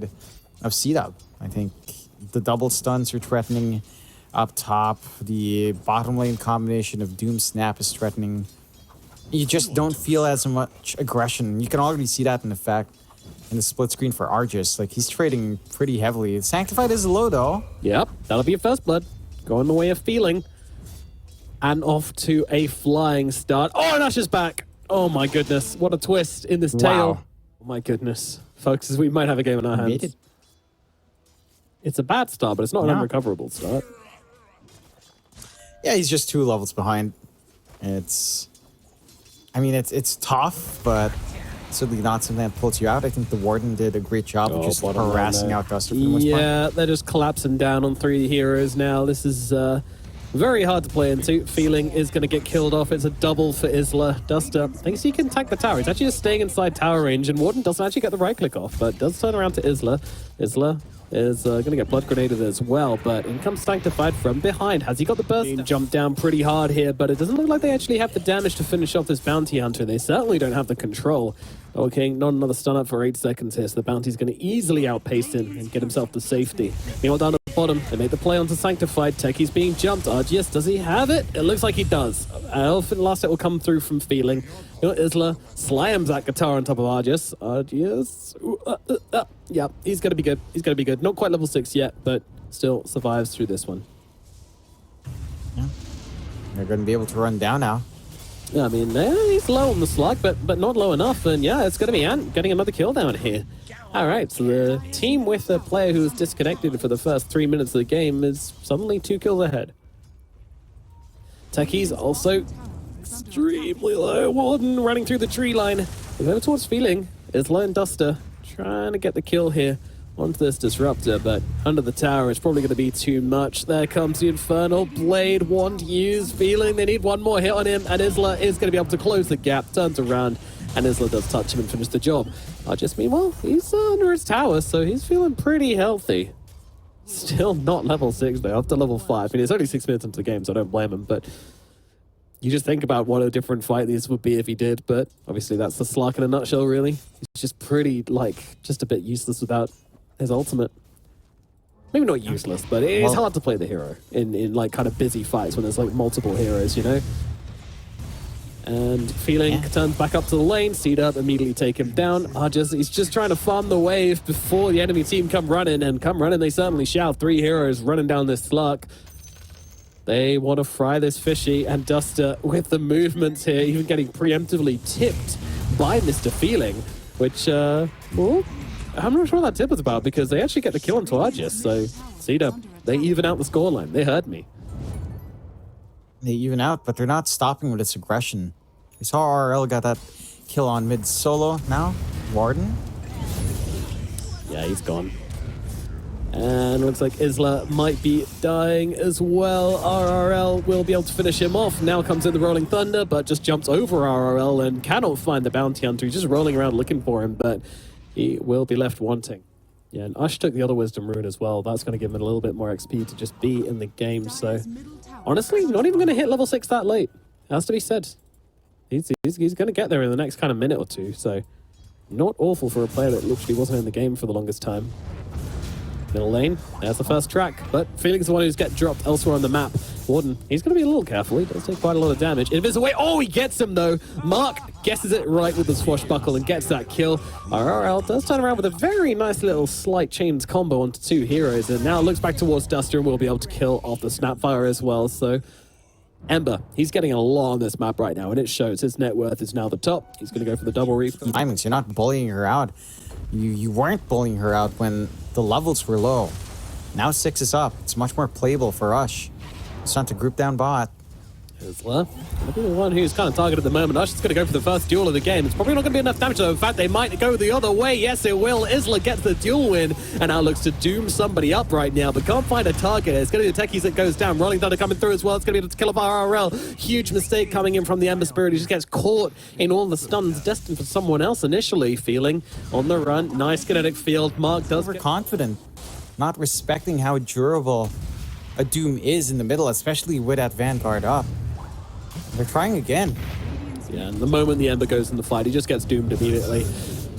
side of CDUB. I think the double stuns are threatening up top. The bottom lane combination of Doom Snap is threatening. You just don't feel as much aggression. You can already see that in the fact in the split screen for Argus. Like, he's trading pretty heavily. Sanctified is low, though. Yep, that'll be a first blood. Going the way of feeling. And off to a flying start. Oh, and Usher's back. Oh, my goodness. What a twist in this tale. Oh, my goodness. Folks, we might have a game in our hands. It's a bad start, but it's not an unrecoverable start. Yeah, he's just 2 levels behind. I mean, it's tough, but certainly not something that pulls you out. I think the Warden did a great job of just harassing out Duster for the most part. Yeah, they're just collapsing down on 3 heroes now. This is very hard to play into. Feeling is going to get killed off. It's a double for Isla. Duster thinks he can tank the tower. He's actually just staying inside tower range, and Warden doesn't actually get the right click off, but does turn around to Isla. Isla is going to get blood grenaded as well, but in comes Sanctified from behind. Has he got the burst? Jumped down pretty hard here, but it doesn't look like they actually have the damage to finish off this bounty hunter. They certainly don't have the control. Okay, not another stun up for 8 seconds here, so the bounty's going to easily outpace him and get himself to safety. Meanwhile, down at the bottom, they make the play onto Sanctified. Techie's being jumped. RGS, does he have it? It looks like he does. Elephant last hit will come through from Feeling. You know, Isla slams that guitar on top of RGS. RGS. Yeah, he's going to be good. He's going to be good. Not quite level 6 yet, but still survives through this one. Yeah. They're going to be able to run down now. Yeah, I mean, he's low on the slug, but not low enough. And yeah, it's going to be Ant getting another kill down here. All right, so the team with a player who was disconnected for the first 3 minutes of the game is suddenly 2 kills ahead. Techie's also extremely low. Warden running through the tree line. We're going towards Feeling. Isla and Duster trying to get the kill here onto this Disruptor, but under the tower it's probably going to be too much. There comes the Infernal Blade, wand used. Feeling they need one more hit on him, and Isla is going to be able to close the gap. Turns around, and Isla does touch him and finish the job. Just meanwhile, he's under his tower, so he's feeling pretty healthy. Still not level 6 though, up to level 5. I mean, it's only 6 minutes into the game, so I don't blame him, but you just think about what a different fight this would be if he did, but obviously that's the Slark in a nutshell, really. He's just pretty, just a bit useless without his ultimate. Maybe not useless, but it's hard to play the hero in like kind of busy fights when there's like multiple heroes, you know? And Feeling turns back up to the lane. CDUB immediately take him down. He's just trying to farm the wave before the enemy team come running, and come running they certainly shall. 3 heroes running down this Slark. They want to fry this fishy, and Duster with the movements here, even getting preemptively tipped by Mr. Feeling, which, well, I'm not sure what that tip was about, because they actually get the kill on Argus, so CDUB, they even out the scoreline. They heard me. They even out, but they're not stopping with its aggression. We saw RRL got that kill on mid solo now. Warden. Yeah, he's gone. And looks like Isla might be dying as well. RRL will be able to finish him off. Now comes in the Rolling Thunder, but just jumps over RRL and cannot find the bounty hunter. He's just rolling around looking for him, but he will be left wanting. Yeah, and Ush took the other Wisdom Rune as well. That's going to give him a little bit more XP to just be in the game. So, honestly, not even going to hit level 6 that late. Has to be said. He's going to get there in the next kind of minute or two. So, not awful for a player that literally wasn't in the game for the longest time. Middle lane, there's the first track, but Feeling's the one who's get dropped elsewhere on the map. Warden, he's going to be a little careful. He does take quite a lot of damage. Invisible, oh, he gets him though. Mark guesses it right with the swashbuckle and gets that kill. RRL does turn around with a very nice little slight chains combo onto 2 heroes, and now looks back towards Duster and will be able to kill off the Snapfire as well. So Ember, he's getting a lot on this map right now, and it shows. His net worth is now the top. He's going to go for the double reef. Diamonds, you're not bullying her out. You weren't bullying her out when the levels were low. Now 6 is up. It's much more playable for Ush. It's not to group down bot. Isla, I think the one who's kind of targeted at the moment. Ush is going to go for the first duel of the game. It's probably not going to be enough damage though. In fact, they might go the other way. Yes, it will. Isla gets the duel win and now looks to doom somebody up right now, but can't find a target. It's going to be the Techies that goes down. Rolling Thunder coming through as well. It's going to be able to kill off RRL. Huge mistake coming in from the Ember Spirit. He just gets caught in all the stuns destined for someone else initially. Feeling on the run. Nice kinetic field. Mark does overconfident, not respecting how durable a Doom is in the middle, especially with that Vanguard up. They're trying again. Yeah, and the moment the Ember goes in the fight, he just gets doomed immediately.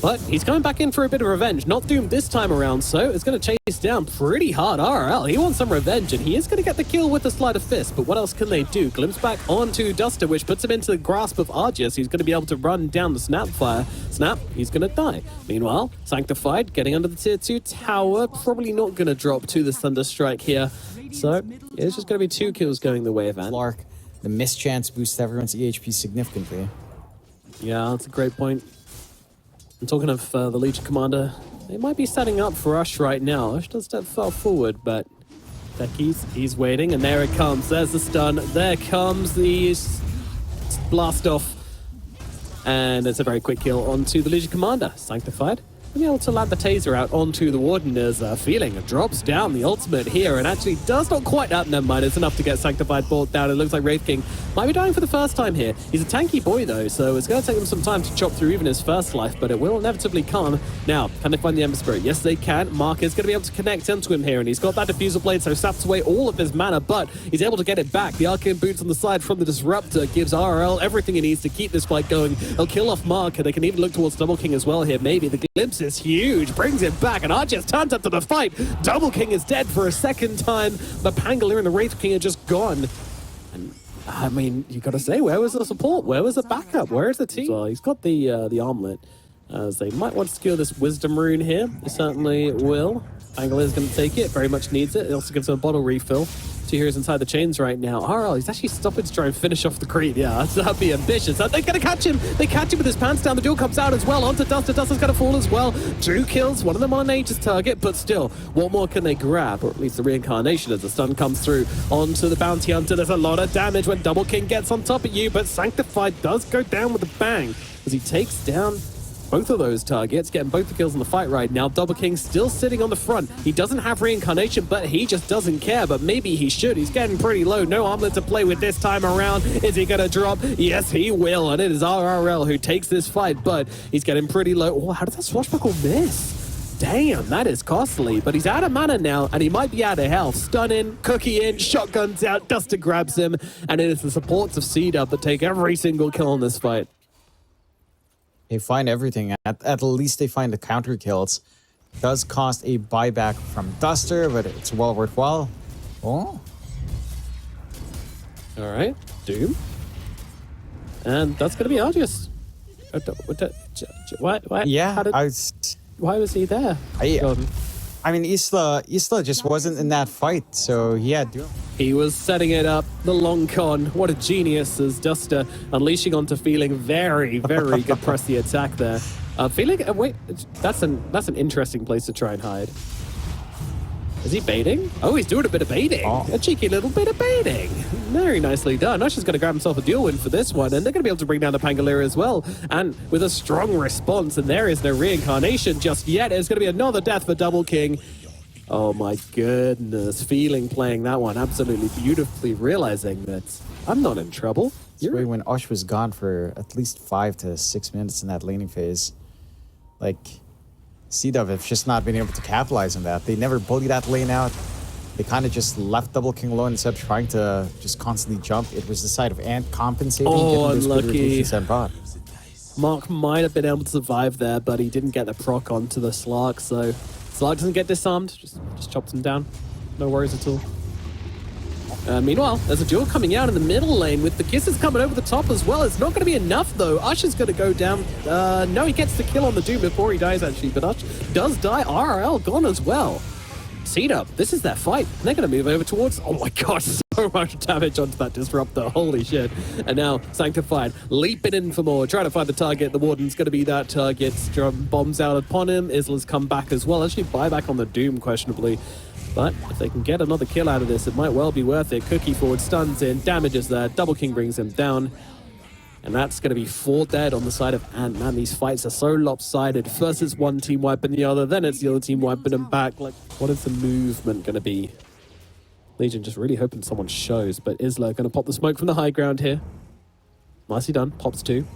But he's coming back in for a bit of revenge. Not Doom this time around, so it's going to chase down pretty hard RL. He wants some revenge, and he is going to get the kill with the sleight of fist. But what else can they do? Glimpse back onto Duster, which puts him into the grasp of Argius. He's going to be able to run down the Snapfire. Snap, he's going to die. Meanwhile, Sanctified getting under the tier 2 tower. Probably not going to drop to the Thunderstrike here. So it's just going to be 2 kills going the way of Ant. Clark, the mischance boosts everyone's EHP significantly. Yeah, that's a great point. And talking of the Legion Commander, they might be setting up for Ush right now. Ush does step far forward, but he's waiting, and there it comes. There's the stun. There comes the blast off. And it's a very quick kill onto the Legion Commander. Sanctified. Be able to land the taser out onto the Warden as Feeling drops down the ultimate here and actually does not quite never mind. It's enough to get Sanctified brought down. It looks like Wraith King might be dying for the first time here. He's a tanky boy though, so it's going to take him some time to chop through even his first life, but it will inevitably come. Now, can they find the Ember Spirit? Yes, they can. Mark is going to be able to connect into him here, and he's got that Diffusal Blade, so saps away all of his mana, but he's able to get it back. The Arcane Boots on the side from the Disruptor gives RL everything he needs to keep this fight going. They'll kill off Mark, and they can even look towards Double King as well here. Maybe the glimpse is huge. Brings it back, and Archers turns up to the fight. Double King is dead for a second time. The Pangolier and the Wraith King are just gone. And I mean, you got to say, where was the support? Where was the backup? Where is the team? Well, he's got the armlet. As they might want to secure this Wisdom Rune here. They certainly will. Pangolier is going to take it. Very much needs it. It also gives him a bottle refill. 2 heroes inside the chains right now. RL, he's actually stopping to try and finish off the creep. Yeah, that'd be ambitious. They're going to catch him. They catch him with his pants down. The duel comes out as well. Onto Duster. Duster's going to fall as well. 2 kills. One of them on an Aegis target, but still, what more can they grab? Or at least the reincarnation as the stun comes through onto the Bounty Hunter. There's a lot of damage when Double King gets on top of you, but Sanctified does go down with a bang as he takes down both of those targets, getting both the kills in the fight right now. Double King still sitting on the front. He doesn't have reincarnation, but he just doesn't care. But maybe he should. He's getting pretty low. No armlet to play with this time around. Is he going to drop? Yes, he will. And it is RRL who takes this fight, but he's getting pretty low. Oh, how did that swashbuckle miss? Damn, that is costly. But he's out of mana now, and he might be out of health. Stun in, cookie in, shotguns out. Duster grabs him, and it is the supports of CDUB that take every single kill in this fight. They find everything. At least they find the counter kills. Does cost a buyback from Duster, but it's well worthwhile. Oh. All right, Doom. And that's going to be Argius. What? Yeah, Why was he there? I mean, Isla just wasn't in that fight, so yeah, Doom. He was setting it up, the long con. What a genius as Duster unleashing onto Feeling. Very, very good press the attack there. Feeling, wait, that's an interesting place to try and hide. Is he baiting? Oh, he's doing a bit of baiting. Oh. A cheeky little bit of baiting. Very nicely done. Ush is going to grab himself a duel win for this one, and they're going to be able to bring down the Pangolier as well. And with a strong response, and there is no reincarnation just yet. It's going to be another death for Double King. Oh my goodness. Feeling playing that one absolutely beautifully, realizing that I'm not in trouble. Way when Ush was gone for at least 5 to 6 minutes in that laning phase. Like, CDUB have just not been able to capitalize on that. They never bully that lane out. They kind of just left Double King alone instead of trying to just constantly jump. It was the side of Ant compensating. Oh, unlucky. Bot. Mark might have been able to survive there, but he didn't get the proc onto the Slark, so Slark doesn't get disarmed. Just chops him down. No worries at all. Meanwhile, there's a duel coming out in the middle lane with the kisses coming over the top as well. It's not going to be enough, though. Ush is going to go down. No, he gets the kill on the Doom before he dies, actually. But Ush does die. RL gone as well. CDUB, this is their fight. And they're going to move over towards... Oh my god, so much damage onto that Disruptor. Holy shit. And now, Sanctified, leaping in for more. Trying to find the target. The Warden's going to be that target. Bombs out upon him. Isla's come back as well. Actually, buyback on the Doom, questionably. But if they can get another kill out of this, it might well be worth it. Cookie forward, stuns in, damages there. Double King brings him down. And that's going to be 4 dead on the side of Ant. Man, these fights are so lopsided. First it's one team wiping the other, then it's the other team wiping them back. Like, what is the movement going to be? Legion just really hoping someone shows, but Isla going to pop the smoke from the high ground here. Nicely done, pops 2.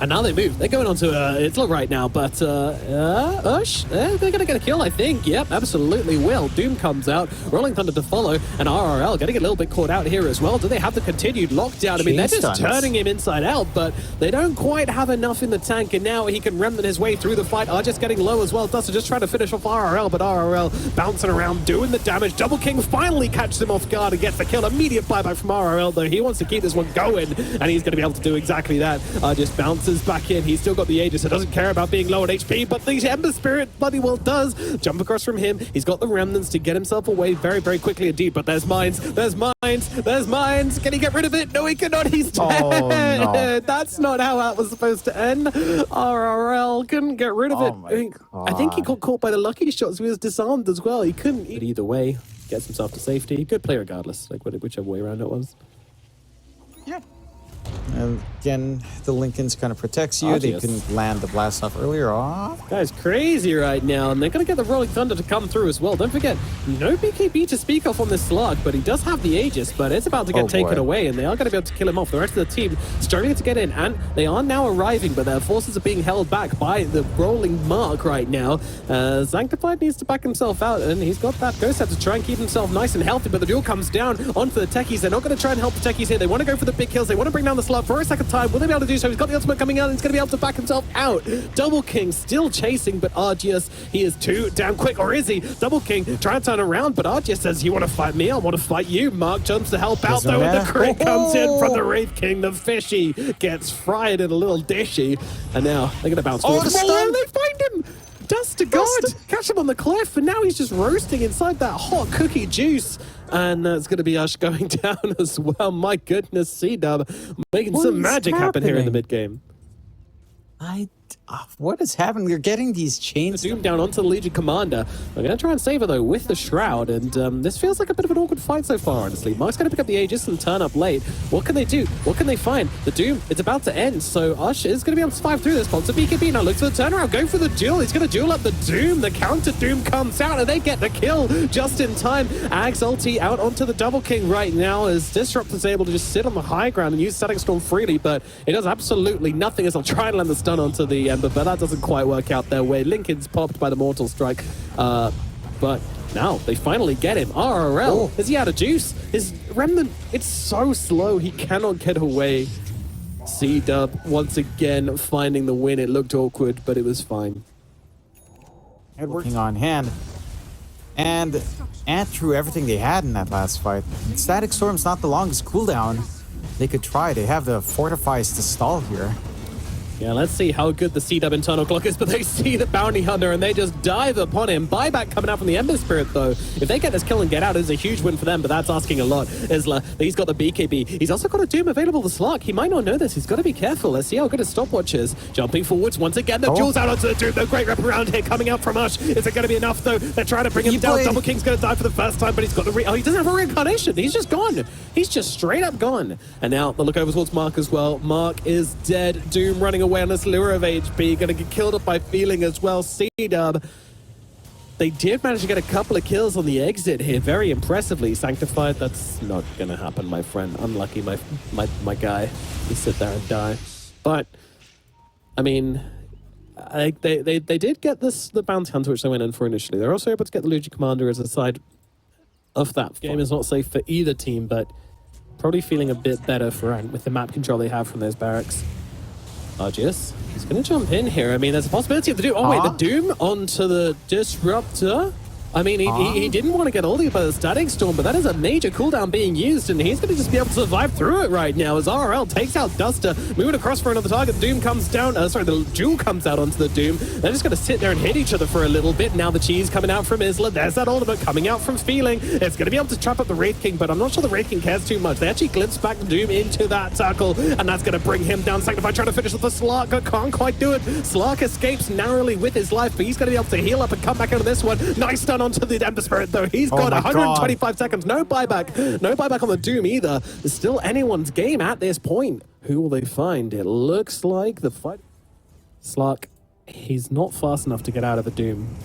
And now they move. They're going on to Isla right now, but Ush, they're going to get a kill, I think. Yep, absolutely will. Doom comes out, Rolling Thunder to follow, and RRL getting a little bit caught out here as well. Do they have the continued lockdown? I mean, they're just turning him inside out, but they don't quite have enough in the tank, and now he can remnant his way through the fight. Are just getting low as well. Duster just trying to finish off RRL, but RRL bouncing around, doing the damage. Double King finally catches him off guard and gets the kill. Immediate buyback from RRL, though. He wants to keep this one going, and he's going to be able to do exactly that. Just bounces back in. He's still got the Aegis, so doesn't care about being low on HP, but the Ember Spirit bloody well does. Jump across from him. He's got the remnants to get himself away very, very quickly indeed, but there's mines. There's mines. There's mines. Can he get rid of it? No, he cannot. He's dead. Oh, no. That's not how that was supposed to end. RRL couldn't get rid of it. I think he got caught by the lucky shots. He was disarmed as well. He couldn't. But either way, gets himself to safety. Good play regardless, like whichever way around it was. Yeah. And again, the Lincolns kind of protects you. They couldn't land the blast off earlier. Guy's crazy right now, and they're going to get the Rolling Thunder to come through as well. Don't forget, no BKB to speak of on this slug, but he does have the Aegis, but it's about to get taken away, and they are going to be able to kill him off. The rest of the team struggling to get in, and they are now arriving, but their forces are being held back by the rolling mark right now. Sanctified needs to back himself out, and he's got that Ghost Head to try and keep himself nice and healthy, but the duel comes down onto the techies. They're not going to try and help the techies here. They want to go for the big kills. They want to bring down the slug for a second time. Will they be able to do so? He's got the ultimate coming out, and he's going to be able to back himself out. Double King still chasing, but Argius, he is too damn quick, or is he? Double King trying to turn around, but Argius says, you want to fight me? I want to fight you. Mark jumps to help out, though, and the crit comes in from the Wraith King. The fishy gets fried in a little dishy, and now they're going to bounce forward. Oh, they find him! Dust to God! Catch him on the cliff, and now he's just roasting inside that hot cookie juice. And that's going to be Ush going down as well. My goodness, CDUB making some magic happen here in the mid-game. What is happening? They're getting these chains. Doom down onto the Legion Commander. They're going to try and save her, though, with the Shroud. And this feels like a bit of an awkward fight so far, honestly. Mark's going to pick up the Aegis and turn up late. What can they do? What can they find? The Doom, it's about to end. So Ush is going to be able to survive through this one. So BKB now looks for the turnaround, going for the duel. He's going to duel up the Doom. The counter Doom comes out, and they get the kill just in time. Ags ulti out onto the Double King right now, as Disrupt is able to just sit on the high ground and use Static Storm freely, but it does absolutely nothing as they'll try and land the stun onto the Ember, but that doesn't quite work out their way. Lincoln's popped by the Mortal Strike, but now they finally get him. RRL, is he out of juice? His Remnant, it's so slow, he cannot get away. CDUB once again finding the win. It looked awkward, but it was fine. Working on hand. And threw everything they had in that last fight. Static Storm's not the longest cooldown. They could try. They have the fortifies to stall here. Yeah, let's see how good the CDUB internal clock is, but they see the Bounty Hunter and they just dive upon him. Buyback coming out from the Ember Spirit, though. If they get this kill and get out, it's a huge win for them, but that's asking a lot. Isla, he's got the BKB. He's also got a Doom available to Slark. He might not know this. He's got to be careful. Let's see how good his stopwatch is. Jumping forwards once again. The duel's out onto the Doom. The great wraparound here coming out from Ush. Is it going to be enough, though? They're trying to bring him down. Double King's going to die for the first time, but he's got the he doesn't have a reincarnation. He's just gone. He's just straight up gone. And now the look over towards Mark as well. Mark is dead. Doom running away on this lure of HP, gonna get killed up by Feeling as well. CDUB, they did manage to get a couple of kills on the exit here, very impressively. Sanctified, that's not gonna happen, my friend. Unlucky, my guy. You sit there and die. But I mean, they did get the Bounty Hunter, which they went in for initially. They're also able to get the Legion Commander as a side of that. Game is not safe for either team, but probably feeling a bit better for Ant with the map control they have from those barracks. Argius, he's going to jump in here. I mean, there's a possibility of the Doom. Oh, wait, the Doom onto the Disruptor. I mean, he didn't want to get ulted by the Static Storm, but that is a major cooldown being used, and he's going to just be able to survive through it right now as RRL takes out Duster, moving across for another target. The Doom comes down, the Jewel comes out onto the Doom. They're just going to sit there and hit each other for a little bit. Now the cheese coming out from Isla. There's that ultimate coming out from Feeling. It's going to be able to trap up the Wraith King, but I'm not sure the Wraith King cares too much. They actually glimpse back the Doom into that circle, and that's going to bring him down. Sanctified trying to finish with the Slark, but can't quite do it. Slark escapes narrowly with his life, but he's going to be able to heal up and come back out of this one. Nice stun onto the Ember Spirit, though. He's got 125 seconds. No buyback. No buyback on the Doom either. It's still anyone's game at this point. Who will they find? It looks like the fight. Slark, he's not fast enough to get out of the Doom.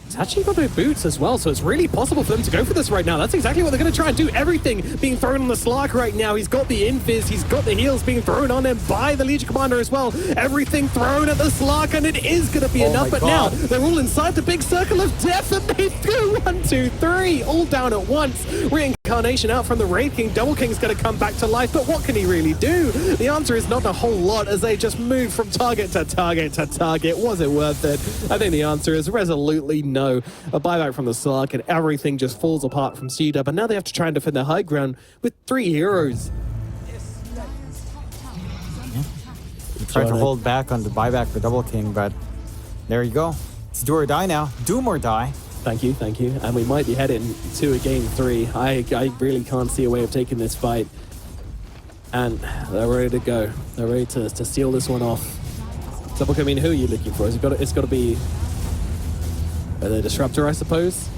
He's actually got no boots as well, so it's really possible for them to go for this right now. That's exactly what they're going to try and do. Everything being thrown on the Slark right now. He's got the invis, he's got the heals being thrown on him by the Legion Commander as well. Everything thrown at the Slark, and it is going to be enough. But now they're all inside the big circle of death, and they threw 1, 2, 3, all down at once. Reincarnation out from the Wraith King. Double King's going to come back to life, but what can he really do? The answer is not a whole lot as they just move from target to target to target. Was it worth it? I think the answer is resolutely no. A buyback from the Slark, and everything just falls apart from CDUB, and now they have to try and defend their high ground with 3 heroes. Tried to hold back on the buyback for Double King, but there you go. It's do or die now. Doom or die. Thank you. And we might be heading to a game 3. I really can't see a way of taking this fight. And they're ready to go. They're ready to seal this one off. Double King, I mean, who are you looking for? It's got to be the Disruptor, I suppose.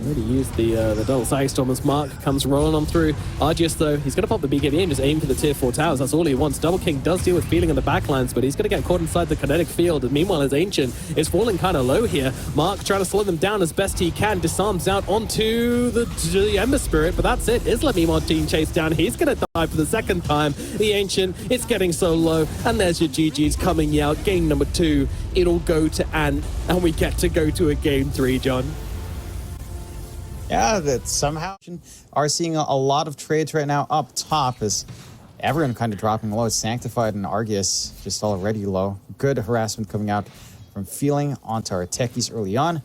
Already used the double Stormer's mark, comes rolling on through. Argius, though, he's going to pop the BKB and just aim for the tier 4 towers. That's all he wants. Double King does deal with feeling in the backlines, but he's going to get caught inside the kinetic field. And meanwhile, his Ancient is falling kind of low here. Mark trying to slow them down as best he can. Disarms out onto the Ember Spirit, but that's it. Isla, meanwhile, being chased down. He's going to die for the second time. The Ancient, it's getting so low. And there's your GG's coming out. Game number 2, it'll go to Ant, and we get to go to a game 3, John. Yeah, that somehow are seeing a lot of trades right now up top as everyone kind of dropping low. Sanctified and Argus just already low. Good harassment coming out from Feeling onto our techies early on.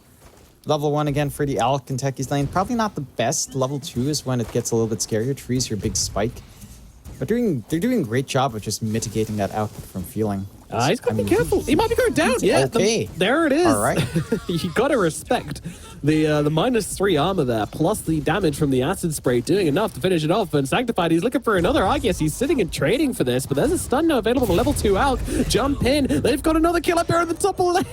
Level 1 again for the Alc and techies lane. Probably not the best. Level 2 is when it gets a little bit scarier. Trees, your big spike. But they're doing a great job of just mitigating that output from Feeling. He's got to be careful. He might be going down. Yeah, okay. There it is. All right. You got to respect the -3 armor there, plus the damage from the acid spray doing enough to finish it off. And Sanctified, he's looking for another. I guess he's sitting and trading for this, but there's a stun now available to level 2 Alc. Jump in. They've got another kill up here at the top of the lane.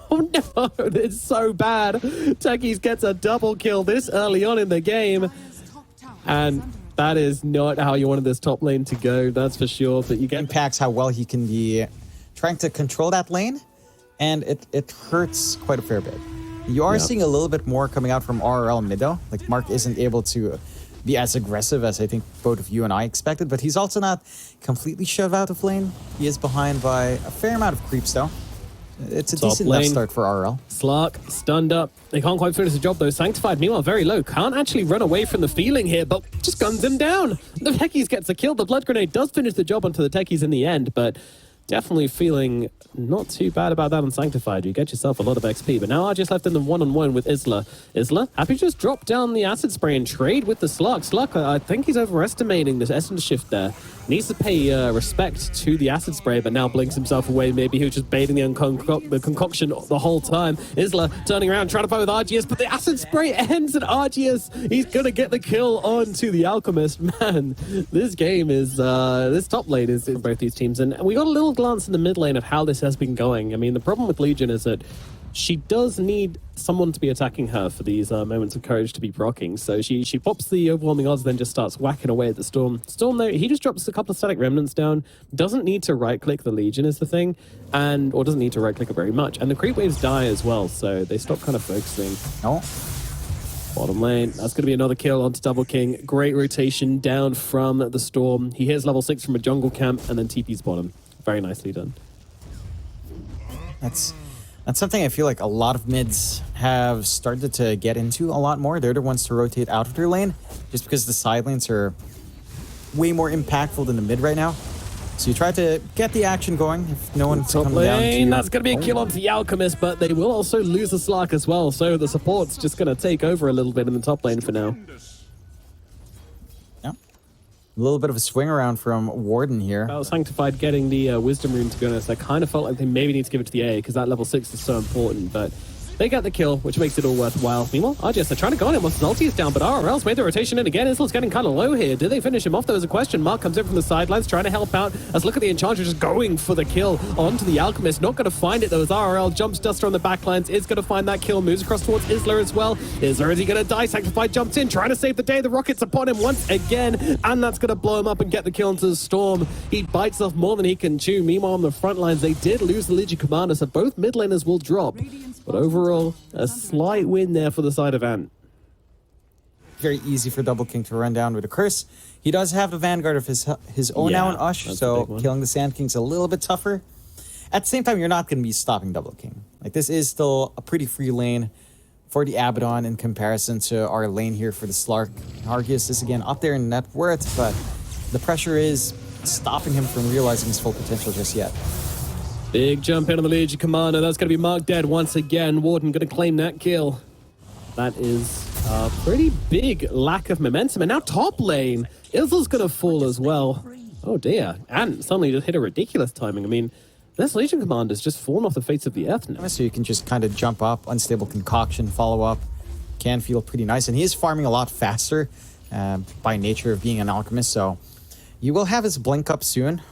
Oh no, it's so bad. Techies gets a double kill this early on in the game. And that is not how you wanted this top lane to go, that's for sure. But you get impacts how well he can be trying to control that lane, and it hurts quite a fair bit. You are seeing a little bit more coming out from RRL mid though. Like Mark isn't able to be as aggressive as I think both of you and I expected, but he's also not completely shoved out of lane. He is behind by a fair amount of creeps though. It's a decent left start for RRL. Slark stunned up. They can't quite finish the job though. Sanctified, meanwhile, very low. Can't actually run away from the Feeling here, but just guns him down. The Techies gets a kill. The Blood Grenade does finish the job onto the Techies in the end, but definitely feeling not too bad about that on Sanctified. You get yourself a lot of XP, but now I just left in the one-on-one with Isla. Isla, happy to just drop down the acid spray and trade with the Slark. Slark, I think he's overestimating this essence shift there. Needs to pay respect to the acid spray, but now blinks himself away. Maybe he was just baiting the concoction the whole time. Isla turning around, trying to fight with Argius, but the acid spray ends at Argius. He's gonna get the kill onto the Alchemist. Man, this game is, this top lane is in both these teams, and we got a little glance in the mid lane of how this has been going. I mean, the problem with Legion is that she does need someone to be attacking her for these moments of courage to be proccing. So she pops the overwhelming odds, then just starts whacking away at the Storm. Storm, though, he just drops a couple of static remnants down. Doesn't need to right-click the Legion is the thing, or doesn't need to right-click it very much. And the creep waves die as well, so they stop kind of focusing. No. Bottom lane, that's going to be another kill onto Double King. Great rotation down from the Storm. He hits level 6 from a jungle camp, and then TP's bottom. Very nicely done. That's something I feel like a lot of mids have started to get into a lot more. They're the ones to rotate out of their lane, just because the side lanes are way more impactful than the mid right now. So you try to get the action going if no one's coming down to you. That's going to be a kill onto the Alchemist, but they will also lose the Slark as well. So the support's just going to take over a little bit in the top lane for now. A little bit of a swing around from Warden here. Well, Sanctified getting the Wisdom Rune, to be honest. I kind of felt like they maybe need to give it to the A because that level 6 is so important, but they get the kill, which makes it all worthwhile. Meanwhile, Argius, they're trying to go on him once his ulti is down, but RRL's made the rotation in again. Isla's getting kind of low here. Do they finish him off? There was a question. Mark comes in from the sidelines, trying to help out. As look at the Enchanter just going for the kill onto the Alchemist. Not going to find it, though, as RRL jumps Duster on the backlines. Is going to find that kill. Moves across towards Isla as well. Isla, is he going to die? Sanctified jumps in, trying to save the day. The rocket's upon him once again, and that's going to blow him up and get the kill into the Storm. He bites off more than he can chew. Meanwhile, on the front lines, they did lose the Legion Commander, so both mid laners will drop. But overall, overall, a slight win there for the side of Ant. Very easy for Double King to run down with a curse. He does have the Vanguard of his own now in Ush, so killing the Sand King's a little bit tougher. At the same time, you're not going to be stopping Double King. Like, this is still a pretty free lane for the Abaddon in comparison to our lane here for the Slark. Arceus is again up there in net worth, but the pressure is stopping him from realizing his full potential just yet. Big jump into the Legion Commander. That's going to be marked dead once again. Warden going to claim that kill. That is a pretty big lack of momentum. And now top lane, Izzle's going to fall as well. Oh dear. And suddenly just hit a ridiculous timing. I mean, this Legion Commander's just fallen off the face of the earth now. So you can just kind of jump up, Unstable Concoction, follow up. Can feel pretty nice. And he is farming a lot faster by nature of being an alchemist. So you will have his blink up soon.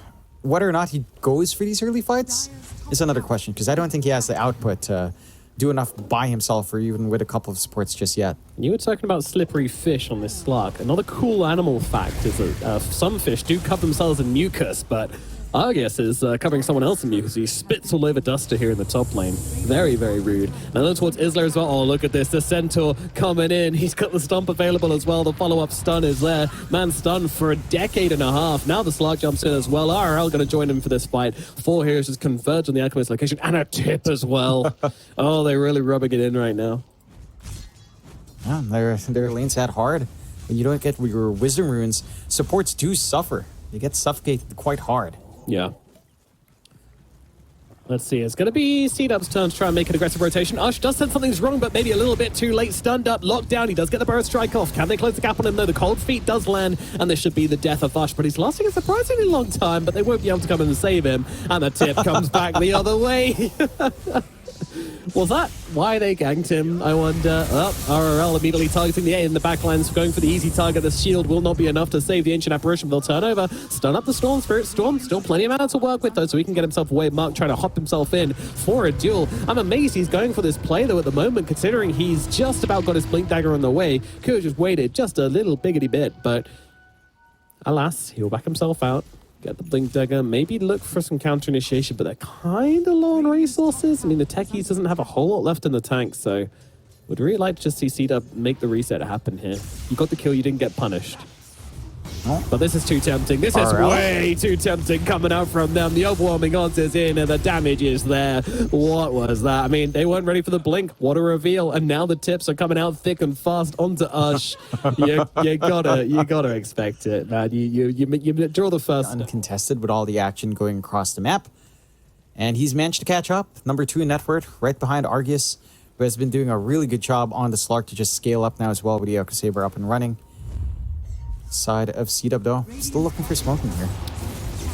Whether or not he goes for these early fights is another question, because I don't think he has the output to do enough by himself or even with a couple of supports just yet. You were talking about slippery fish on this Slark. Another cool animal fact is that some fish do cover themselves in mucus, but Arceus is covering someone else in mucus. He spits all over Duster here in the top lane. Very, very rude. Now look towards Isla as well. Oh, look at this. The Centaur coming in. He's got the stomp available as well. The follow-up stun is there. Man stunned for a decade and a half. Now the Slark jumps in as well. RL going to join him for this fight. 4 heroes just converge on the Alchemist location. And a tip as well. Oh, they're really rubbing it in right now. Yeah, their lane's that hard. When you don't get your Wisdom Runes, supports do suffer. They get suffocated quite hard. Yeah. Let's see. It's going to be CDUB's turn to try and make an aggressive rotation. Ush does sense something's wrong, but maybe a little bit too late. Stunned up, locked down. He does get the burst strike off. Can they close the gap on him? No, the cold feet does land, and this should be the death of Ush. But he's lasting a surprisingly long time, but they won't be able to come in and save him. And the tip comes back the other way. Was that why they ganked him? I wonder. Oh, RRL immediately targeting the A in the backlines, going for the easy target. The shield will not be enough to save the Ancient Apparition. They'll turn over, stun up the Storm Spirit. Storm, still plenty of mana to work with, though, so he can get himself away. Mark trying to hop himself in for a duel. I'm amazed he's going for this play, though, at the moment, considering he's just about got his Blink Dagger on the way. Could have just waited just a little biggity bit, but alas, he'll back himself out. Get the Blink Dagger, maybe look for some counter initiation, but they're kind of low on resources. I mean, the Techies doesn't have a whole lot left in the tank, so would really like to just see CDUB make the reset happen here. You got the kill, you didn't get punished. But this is too tempting. This is way too tempting coming out from them. The overwhelming odds is in and the damage is there. What was that? I mean, they weren't ready for the blink. What a reveal. And now the tips are coming out thick and fast onto Ush. you gotta expect it, man. You draw the first. Uncontested with all the action going across the map. And he's managed to catch up. Number 2 in net worth, right behind Arceus, who has been doing a really good job on the Slark to just scale up now as well with the Echo Saber up and running. Side of CDUB though, still looking for smoking here.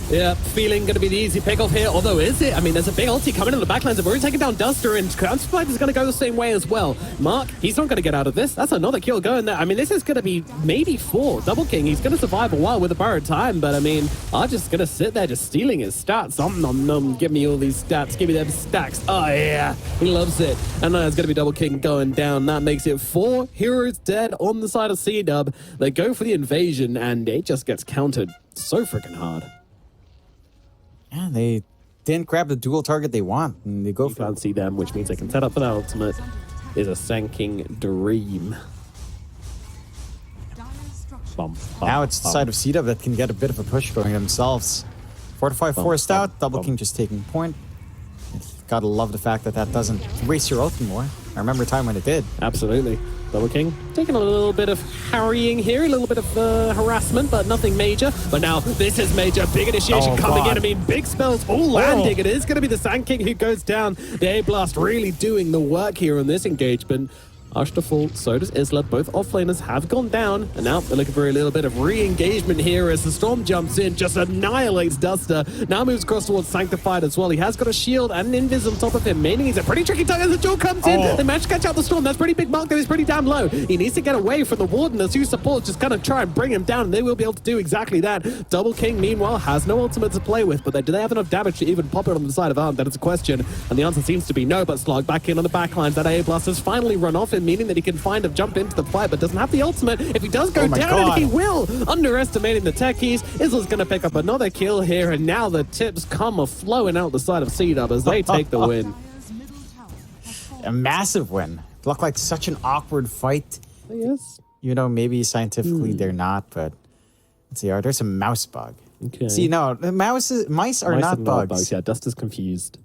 Yeah, feeling going to be the easy pick-off here, although is it? I mean, there's a big ulti coming in the backlines. They've already taken down Duster, and Counterfight is going to go the same way as well. Mark, he's not going to get out of this. That's another kill going there. I mean, this is going to be maybe 4. Double King, he's going to survive a while with the borrowed time, but I mean, I'm just going to sit there just stealing his stats. Nom nom, give me all these stats, give me them stacks. Oh yeah, he loves it. And now it's going to be Double King going down. That makes it 4 heroes dead on the side of CDUB. They go for the invasion, and it just gets countered so freaking hard. Yeah, they didn't grab the dual target they want, and they go for can't see them, which means they can set up for that ultimate. Is a Sanking dream. Now it's the side of CDUB that can get a bit of a push going themselves. Fortify forced out, Double King just taking point. Gotta love the fact that that doesn't waste your ult anymore. I remember a time when it did. Absolutely. Double King taking a little bit of harrying here, a little bit of harassment, but nothing major. But now this is major. Big initiation coming in. I mean, big spells all landing. It is going to be the Sand King who goes down. The A-Blast really doing the work here in this engagement. Ush default, so does Isla. Both offlaners have gone down, and now they're looking for a little bit of re-engagement here as the Storm jumps in, just annihilates Duster. Now moves across towards Sanctified as well. He has got a shield and an invis on top of him, meaning he's a pretty tricky target as the duel comes in. They manage to catch out the Storm. That's pretty big mark, though. He's pretty damn low. He needs to get away from the Warden. The 2 supports just kind of try and bring him down, and they will be able to do exactly that. Double King, meanwhile, has no ultimate to play with, but do they have enough damage to even pop it on the side of Arm? That is a question, and the answer seems to be no, but Slog back in on the backlines. That A-Blast has finally run off him, meaning that he can find jump into the fight, but doesn't have the ultimate. If he does go down, and he will, underestimating the Techies. Izzle's going to pick up another kill here, and now the tips come flowing out the side of CDUB as they take the win. a massive win. It looked like such an awkward fight. Yes. You know, maybe scientifically they're not, but let's see. There's a mouse bug. Okay. See, no, the mice are not bugs. Yeah, Duster's confused.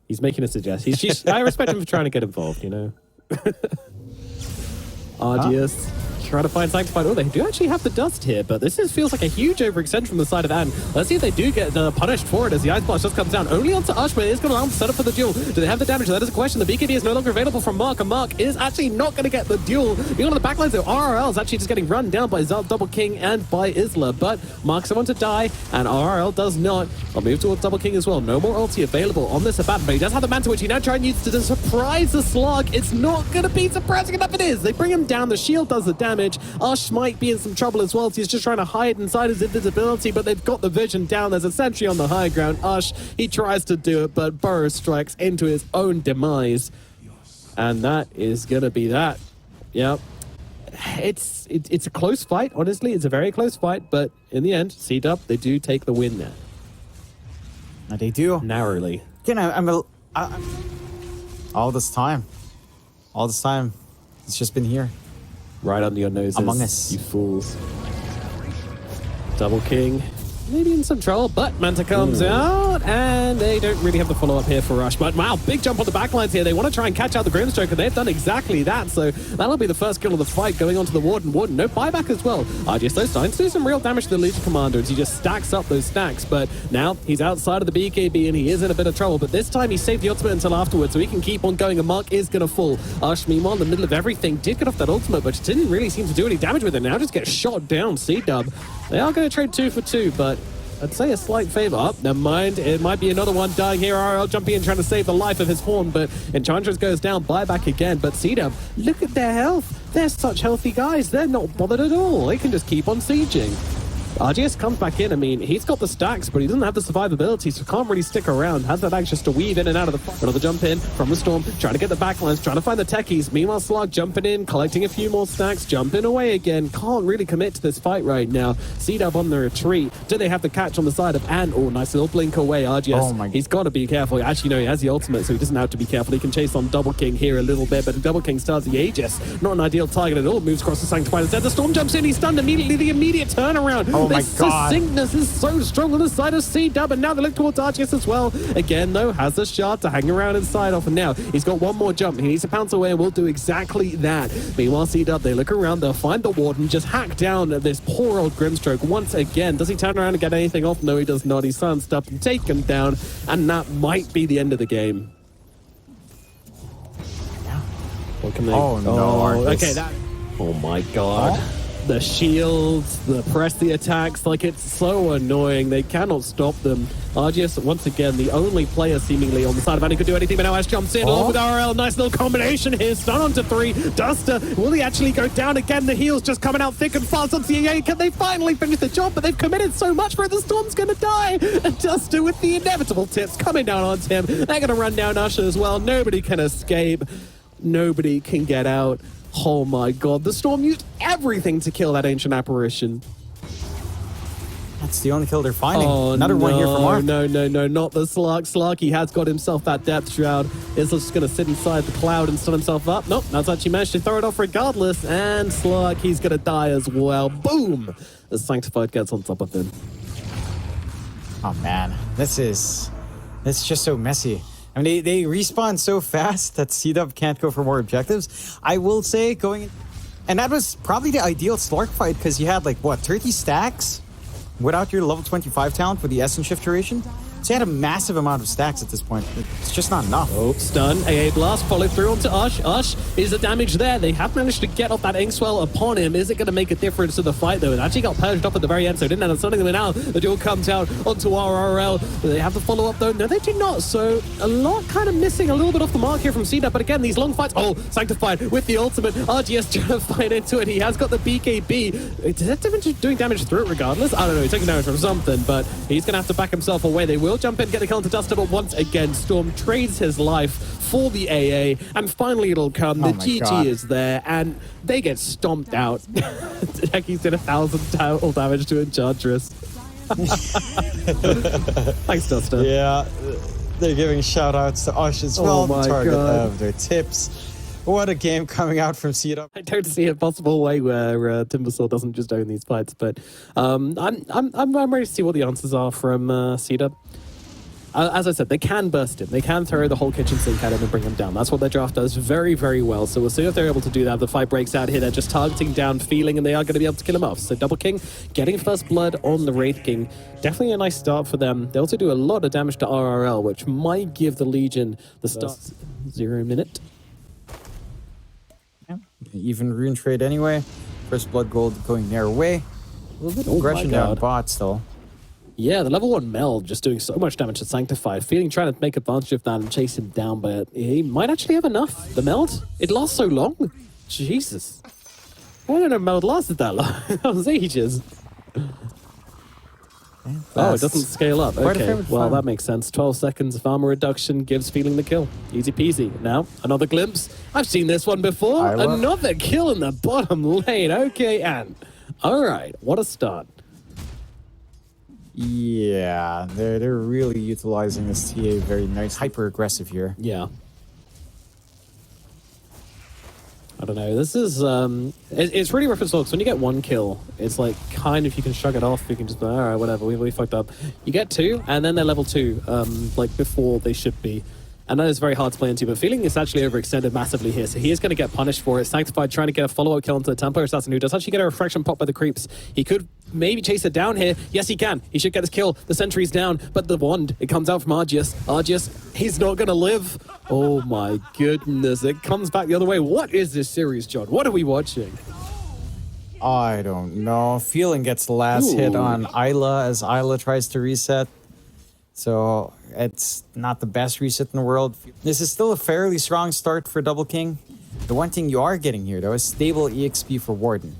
He's making a suggestion. I respect him for trying to get involved, you know. Arduous. Trying to find Sanctified. Oh, they do actually have the dust here, but this feels like a huge overextension from the side of Anne. Let's see if they do get punished for it as the Ice Blast just comes down. Only onto Ush, but it is going to allow them to set up for the duel. Do they have the damage? That is a question. The BKB is no longer available from Mark, and Mark is actually not going to get the duel. Being on the backlines, though, RRL is actually just getting run down by Zal, Double King, and by Isla, but Mark's the one to die, and RRL does not. I'll move towards Double King as well. No more ulti available on this Abaddon, but he does have the Manta, which he now tries and uses to surprise the Slug. It's not going to be surprising enough. It is. They bring him down. The shield does the damage. Ush might be in some trouble as well. He's just trying to hide inside his invisibility, but they've got the vision down. There's a sentry on the high ground. Ush, he tries to do it, but Burrow strikes into his own demise. And that is going to be that. Yep. It's a close fight, honestly. It's a very close fight, but in the end, CDUB, they do take the win there. They do. Narrowly. You know, all this time, it's just been here. Right under your noses. Among Us. You fools. Double King. Maybe in some trouble, but Manta comes out, and they don't really have the follow-up here for Rush. But wow, big jump on the backlines here. They want to try and catch out the Grimstroke, and they've done exactly that. So that'll be the first kill of the fight going on to the Warden. Warden, no buyback as well. RGS, though, starting to do some real damage to the Legion Commander as he just stacks up those stacks. But now he's outside of the BKB, and he is in a bit of trouble. But this time he saved the ultimate until afterwards, so he can keep on going, and Mark is going to fall. Ush, meanwhile, in the middle of everything, did get off that ultimate, but didn't really seem to do any damage with it. Now just gets shot down, CDUB. They are going to trade 2 for 2, but I'd say a slight favor. Oh, never mind. It might be another one dying here. RL jumping in, trying to save the life of his Horn, but Enchantress goes down. Buyback again. But CDUB, look at their health. They're such healthy guys. They're not bothered at all. They can just keep on sieging. RGS comes back in. I mean, he's got the stacks, but he doesn't have the survivability, so can't really stick around. Has that anxious to weave in and out of the fight. Another jump in from the Storm, trying to get the backlines, trying to find the techies. Meanwhile, Slug jumping in, collecting a few more stacks, jumping away again. Can't really commit to this fight right now. CDUB on the retreat. Do they have the catch on the side of Anne? Oh, nice little blink away. RGS, he's got to be careful. Actually, no, he has the ultimate, so he doesn't have to be careful. He can chase on Double King here a little bit, but Double King starts the Aegis. Not an ideal target at all. Moves across the Sanctified instead. The Storm jumps in, he's stunned immediately. The immediate turnaround. Oh my God. This is so strong on the side of CDUB, and now they look towards RGS as well. Again, though, has the shard to hang around inside off, and now he's got one more jump. He needs to pounce away, and will do exactly that. Meanwhile, CDUB, they look around, they'll find the Warden, just hack down this poor old Grimstroke once again. Does he turn around and get anything off? No, he does not. He's silenced up and taken down, and that might be the end of the game. What can they... Oh, no. Okay, that... Oh, my God. Oh? The shields, the press the attacks, like it's so annoying. They cannot stop them. RGS, once again, the only player seemingly on the side of Annie could do anything, but now Ash jumps in along with RL. Nice little combination here. Stun onto 3. Duster, will he actually go down again? The heal's just coming out thick and fast onto the EA. Can they finally finish the job? But they've committed so much for it. The Storm's going to die. And Duster with the inevitable tips coming down onto him. They're going to run down Usher as well. Nobody can escape. Nobody can get out. Oh my God, the Storm used everything to kill that ancient apparition. That's the only kill they're finding. Oh, Another one here from Mark. No, not the Slark. Slark, he has got himself that Depth Shroud. Is just going to sit inside the cloud and stun himself up. Nope, that's actually managed to throw it off regardless. And Slark, he's going to die as well. Boom! As Sanctified gets on top of him. Oh man, this is just so messy. I mean, they respawn so fast that CDUB can't go for more objectives. I will say and that was probably the ideal Slark fight because you had like, what, 30 stacks without your level 25 talent for the Essence Shift duration? So you had a massive amount of stacks at this point. It's just not enough. Oh, stun, AA Blast, follow through onto Ush. Ush, is the damage there? They have managed to get off that Inkswell upon him. Is it going to make a difference to the fight, though? It actually got purged up at the very end, so didn't end up stunning them now. The duel comes out onto RRL. Do they have the follow-up, though? No, they do not. So a lot kind of missing a little bit off the mark here from CDUB. But again, these long fights. Oh, Sanctified with the ultimate. RGS trying to fight into it. He has got the BKB. Is that doing damage through it regardless? I don't know. He's taking damage from something, but he's going to have to back himself away. They will jump in, get the kill to Duster, but once again, Storm trades his life for the AA, and finally it'll come. The GG is there, and they get stomped out. He's did 1,000 total damage to Enchantress. Thanks, Duster. Yeah, They're giving shout outs to Ush as Oh well, my the target God. of their tips. What a game coming out from CDUB. I don't see a possible way where Timbersaw doesn't just own these fights, but I'm ready to see what the answers are from CDUB. As I said, they can burst him. They can throw the whole kitchen sink at him and bring him down. That's what their draft does very, very well. So we'll see if they're able to do that. The fight breaks out here. They're just targeting down Feeling, and they are going to be able to kill him off. So Double King getting first blood on the Wraith King. Definitely a nice start for them. They also do a lot of damage to RRL, which might give the Legion the start. 0 minute. Yeah. Even rune trade anyway. First blood gold going their way. A little bit of aggression down bots though. Yeah, the level 1 Meld just doing so much damage to Sanctify. Feeling trying to make advantage of that and chase him down, but he might actually have enough. The Meld, it lasts so long. Jesus. I don't know if Meld lasted that long. That was ages. Oh, it doesn't scale up. Okay, well, that makes sense. 12 seconds of armor reduction gives Feeling the kill. Easy peasy. Now, another glimpse. I've seen this one before. Another kill in the bottom lane. Okay, and all right, what a start. Yeah, they're really utilizing this TA very nice. Hyper aggressive here. Yeah. I don't know. This is it's really rough as well, because when you get 1 kill, it's like kind of you can shrug it off. You can just be, all right, whatever. We fucked up. You get 2, and then they're level 2, like before they should be. And that is very hard to play into, but Feeling is actually overextended massively here, so he is going to get punished for it. Sanctified trying to get a follow-up kill onto the Templar Assassin, who does actually get a refraction pop by the creeps. He could maybe chase it down here. Yes, he can. He should get his kill. The sentry's down, but the wand, it comes out from Argius. Argius, he's not going to live. Oh my goodness, it comes back the other way. What is this series, John? What are we watching? I don't know. Feeling gets the last hit on Isla as Isla tries to reset. So it's not the best reset in the world. This is still a fairly strong start for Double King. The one thing you are getting here, though, is stable EXP for Warden.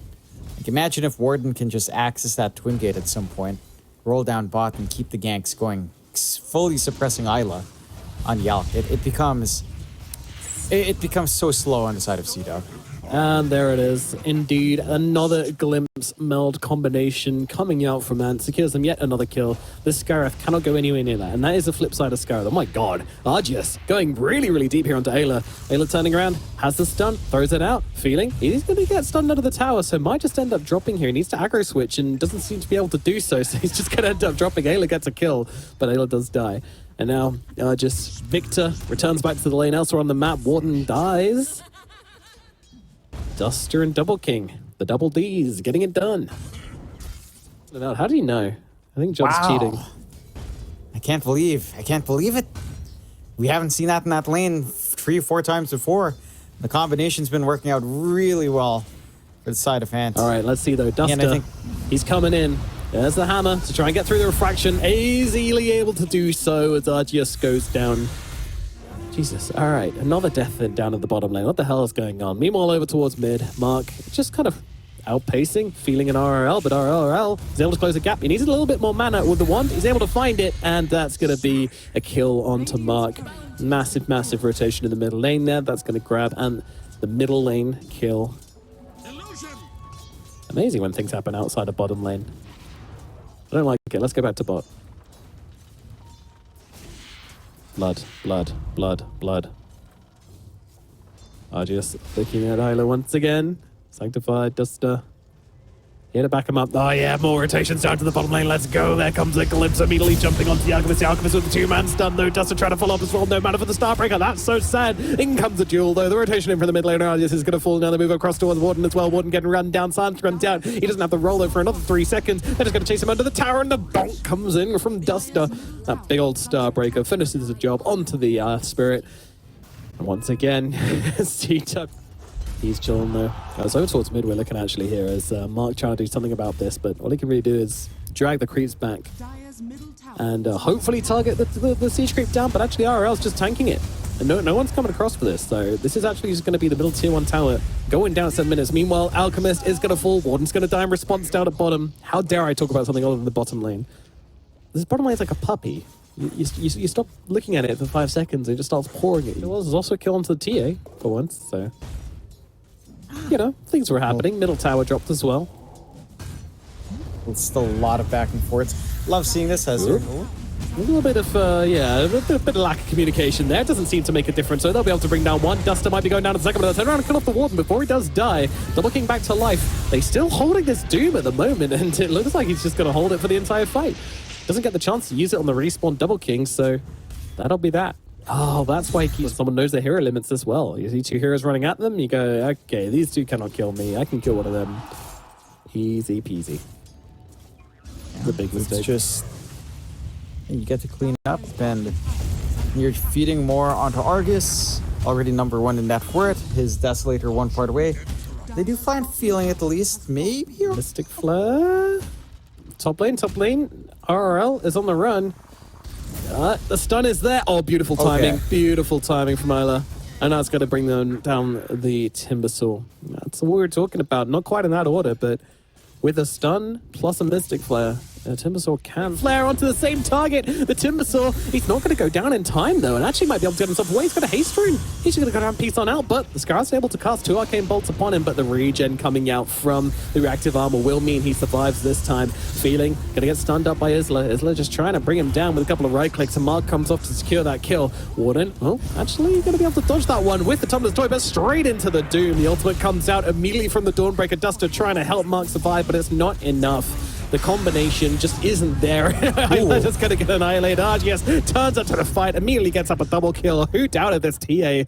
Like, imagine if Warden can just access that Twin Gate at some point, roll down bot, and keep the ganks going, fully suppressing Isla on Yalk. It becomes so slow on the side of CDUB. And there it is. Indeed, another glimpse meld combination coming out from Ant. Secures them yet another kill. This Scarif cannot go anywhere near that. And that is the flip side of Scarif. Oh my god. Argius going really, really deep here onto Ayla. Ayla turning around, has the stun, throws it out. Feeling he's going to get stunned under the tower, so might just end up dropping here. He needs to aggro switch and doesn't seem to be able to do so. So he's just going to end up dropping. Ayla gets a kill, but Ayla does die. And now just Victor returns back to the lane elsewhere on the map. Warden dies. Duster and Double King, the double Ds, getting it done. How do you know? I think John's cheating. I can't believe it. We haven't seen that in that lane 3 or 4 times before. The combination's been working out really well for the side of Ant. All right, let's see though. Duster, he's coming in. There's the hammer to try and get through the refraction. Easily able to do so as Argius goes down. Jesus, all right, another death then down at the bottom lane. What the hell is going on? Meanwhile, over towards mid, Mark just kind of outpacing, feeling an RRL, but RRL is able to close the gap. He needs a little bit more mana with the wand. He's able to find it, and that's going to be a kill onto Mark. Massive, massive rotation in the middle lane there. That's going to grab, and the middle lane kill. Amazing when things happen outside of bottom lane. I don't like it. Let's go back to bot. Blood, blood, blood, blood. Argius looking at Isla once again. Sanctified, Duster. Here to back him up. Oh yeah, more rotations down to the bottom lane. Let's go. There comes a glimpse, immediately jumping onto the Alchemist. The Alchemist with the 2-man stun though. Duster trying to follow up as well. No mana for the Starbreaker. That's so sad. In comes the duel though. The rotation in from the mid lane. Argius is going to fall now. They move across towards Warden as well. Warden getting run down. Silence run down. He doesn't have the roll though for another 3 seconds. They're just going to chase him under the tower, and the bonk comes in from Duster. That big old Starbreaker finishes the job onto the Spirit. And once again, CDUB. He's chilling though. So over towards mid, we're looking actually here as Mark trying to do something about this, but all he can really do is drag the creeps back and hopefully target the siege creep down, but actually RRL's just tanking it. And no one's coming across for this, so this is actually just going to be the middle tier 1 tower going down at 7 minutes. Meanwhile, Alchemist is going to fall. Warden's going to die in response down at bottom. How dare I talk about something other than the bottom lane? This bottom lane is like a puppy. You stop looking at it for 5 seconds and it just starts pouring at you. Well, there's also a kill onto the TA for once, so... You know, things were happening. Middle tower dropped as well. It's still a lot of back and forth. Love seeing this, Hezzer. A little bit of, a bit of lack of communication there. Doesn't seem to make a difference. So they'll be able to bring down one. Duster might be going down in a second, but they'll turn around and kill off the Warden before he does die. They're looking back to life. They're still holding this Doom at the moment, and it looks like he's just going to hold it for the entire fight. Doesn't get the chance to use it on the respawn Double King, so that'll be that. Oh, that's why someone knows their hero limits as well. You see two heroes running at them, you go, okay, these two cannot kill me. I can kill one of them. Easy peasy. It's a big mistake. It's just, you get to clean up, and you're feeding more onto Argus, already number 1 in that fort. His Desolator 1 part away. They do find feeling at least, maybe? Mystic Flare. Top lane. RRL is on the run. The stun is there. Oh, beautiful timing. Okay. Beautiful timing from Isla. And now it's going to bring them down the Timbersaw. That's what we were talking about. Not quite in that order, but with a stun plus a Mystic Flare, Timbersaw can flare onto the same target. The Timbersaw, he's not going to go down in time, though, and actually might be able to get himself away. He's got a haste rune. He's just going to go down peace on out, but the Scar's able to cast 2 arcane bolts upon him, but the regen coming out from the reactive armor will mean he survives this time. Feeling, going to get stunned up by Isla. Isla just trying to bring him down with a couple of right clicks, and Mark comes off to secure that kill. Warden, oh, actually going to be able to dodge that one with the Tumbler's Toy, but straight into the Doom. The ultimate comes out immediately from the Dawnbreaker. Duster trying to help Mark survive, but it's not enough. The combination just isn't there. Isla just going to get annihilated. RGS turns up to the fight, immediately gets up a double kill. Who doubted this TA?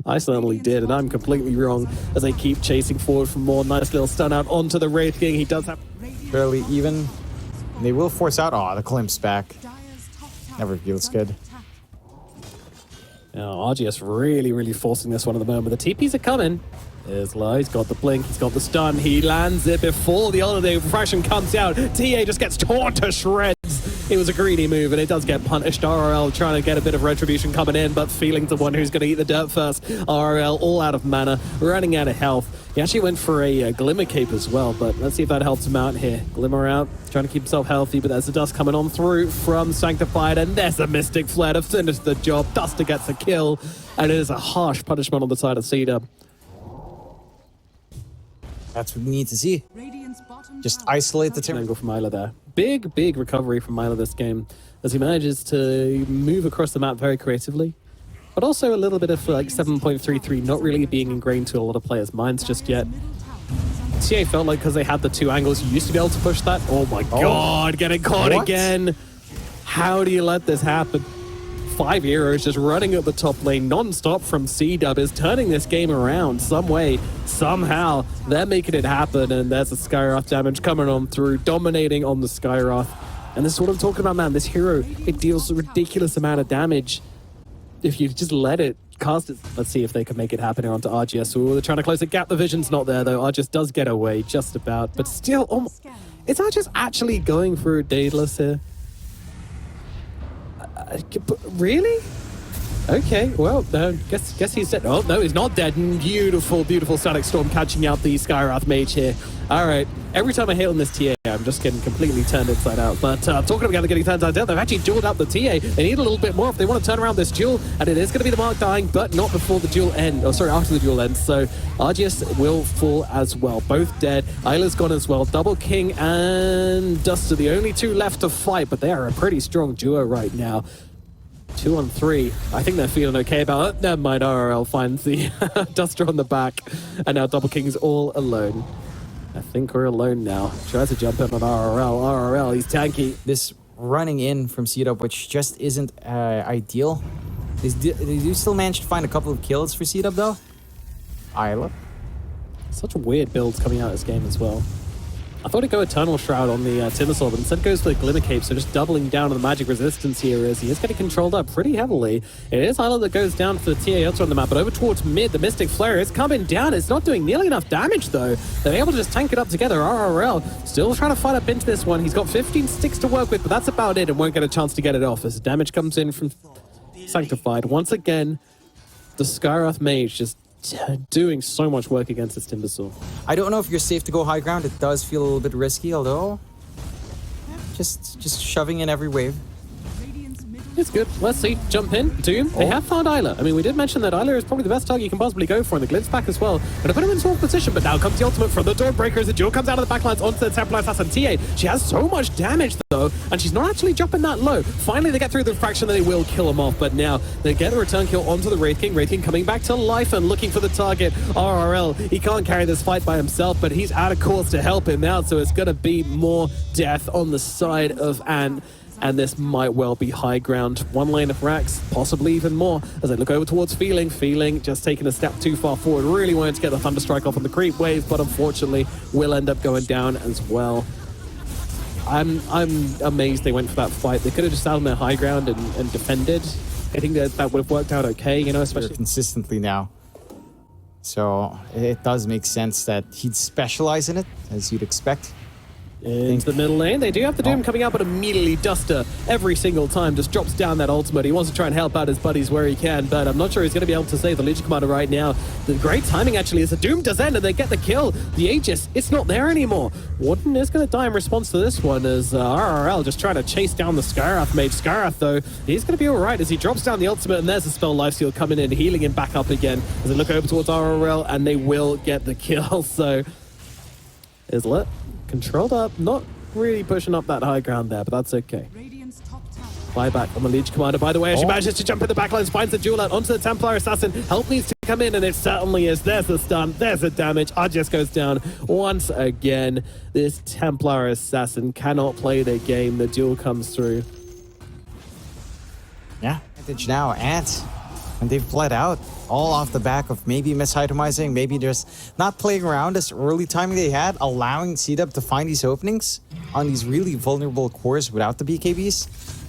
I certainly did, and I'm completely wrong as they keep chasing forward for more. Nice little stun out onto the Wraith King. He does have... Fairly even. They will force out. Oh, the Klimp's back. Never feels good. Now, RGS really forcing this one at the moment. The TPs are coming. Isla, he's got the blink, he's got the stun, he lands it before the holiday refraction comes out. TA just gets torn to shreds. It was a greedy move, and it does get punished. RRL trying to get a bit of retribution coming in, but Feeling's the one who's going to eat the dirt first. RRL all out of mana, running out of health. He actually went for a Glimmer Cape as well, but let's see if that helps him out here. Glimmer out, trying to keep himself healthy, but there's the dust coming on through from Sanctified, and there's a Mystic Flare to finish the job. Duster gets the kill, and it is a harsh punishment on the side of CDUB. That's what we need to see. Just isolate the Angle from Isla there. Big recovery from Isla this game as he manages to move across the map very creatively. But also a little bit of like 7.33 not really being ingrained to a lot of players' minds just yet. TA felt like because they had the 2 angles, you used to be able to push that. Oh my god, getting caught again. How do you let this happen? 5 heroes just running up the top lane non-stop from CDUB is turning this game around some way, somehow. They're making it happen, and there's a Skywrath damage coming on through, dominating on the Skywrath. And this is what I'm talking about, man. This hero, it deals a ridiculous amount of damage if you just let it cast it. Let's see if they can make it happen here onto RGS. Ooh, they're trying to close the gap. The vision's not there, though. RGS does get away just about, but still, is RGS actually going for a Daedalus here? Really? Okay, well, guess he's dead. Oh, no, he's not dead. Beautiful Static Storm catching out the Skywrath Mage here. All right, every time I hit on this TA, I'm just getting completely turned inside out. But talking about getting turned inside out, they've actually dueled out the TA. They need a little bit more if they want to turn around this duel, and it is going to be the Mark dying, but not before the duel ends. Oh, sorry, after the duel ends. So RGS will fall as well. Both dead. Isla's gone as well. Double King and Duster, the only 2 left to fight, but they are a pretty strong duo right now. 2 on 3. I think they're feeling okay about it. Never mind, RRL finds the Duster on the back. And now Double King's all alone. I think we're alone now. Tries to jump in on RRL. RRL, he's tanky. This running in from CDUB, which just isn't ideal. They do still manage to find a couple of kills for CDUB, though. Isla. Such weird builds coming out of this game as well. I thought he'd go Eternal Shroud on the Timbersaw, but instead goes for the Glimmer Cape, so just doubling down on the magic resistance here as he is getting controlled up pretty heavily. It is Isla that goes down for the TA elsewhere on the map, but over towards mid, the Mystic Flare is coming down. It's not doing nearly enough damage, though. They're able to just tank it up together. RRL still trying to fight up into this one. He's got 15 sticks to work with, but that's about it, and won't get a chance to get it off as the damage comes in from Sanctified. Once again, the Skywrath Mage just doing so much work against this Timbersaw. I don't know if you're safe to go high ground. It does feel a little bit risky, although just shoving in every wave. It's good. Let's see. Jump in. Doom. They have found Isla. I mean, we did mention that Isla is probably the best target you can possibly go for, and the Glitz back as well. Gonna put him in sort of position, but now comes the ultimate from the Dawnbreaker as the duel comes out of the backlines onto the Templar Assassin TA. She has so much damage, though, and she's not actually dropping that low. Finally, they get through the fraction that they will kill him off, but now they get a return kill onto the Wraith King. Wraith King coming back to life and looking for the target. RRL, he can't carry this fight by himself, but he's out of course to help him out, so it's gonna be more death on the side of Ant. And this might well be high ground. One lane of racks, possibly even more, as they look over towards Feeling. Feeling just taking a step too far forward. Really wanted to get the Thunderstrike off on the creep wave, but unfortunately will end up going down as well. I'm amazed they went for that fight. They could have just sat on their high ground and defended. I think that would have worked out okay, you know, especially consistently now. So it does make sense that he'd specialize in it, as you'd expect. Into the middle lane. They do have the Doom coming up, but immediately Duster, every single time, just drops down that ultimate. He wants to try and help out his buddies where he can, but I'm not sure he's going to be able to save the Legion Commander right now. The great timing, actually, is the Doom does end, and they get the kill. The Aegis, it's not there anymore. Warden is going to die in response to this one, as RRL just trying to chase down the Skarath mage. Skarath, though, he's going to be all right as he drops down the ultimate, and there's the spell Lifesteal coming in, healing him back up again as they look over towards RRL, and they will get the kill. So, Islet controlled up, not really pushing up that high ground there, but that's okay. Buyback on the Legion Commander, by the way, as she manages to jump in the backlines, finds the duel out onto the Templar Assassin. Help needs to come in, and it certainly is. There's the stun, there's the damage. Argis goes down once again. This Templar Assassin cannot play their game. The duel comes through. Yeah, advantage now, and they've bled out all off the back of maybe misitemizing, maybe just not playing around this early timing they had, allowing CDUB to find these openings on these really vulnerable cores without the BKBs.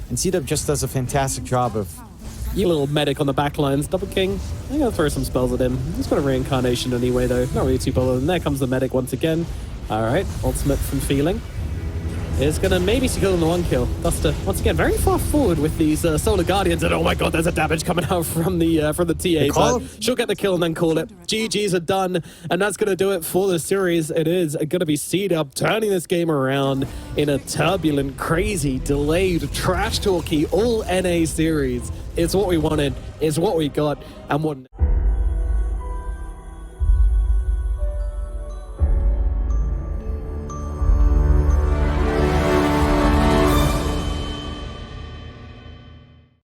And CDUB just does a fantastic job of... You little medic on the backlines. Double King, I'm going to throw some spells at him. He's got a reincarnation anyway, though. Not really too bothered. And there comes the medic once again. All right, ultimate from Feeling. Is going to maybe secure them the one kill. Duster, once again, very far forward with these Solar Guardians. And oh my god, there's a damage coming out from the TA. But she'll get the kill and then call it. GG's are done. And that's going to do it for the series. It is going to be CDUB turning this game around in a turbulent, crazy, delayed, trash talky, all NA series. It's what we wanted. It's what we got. And what...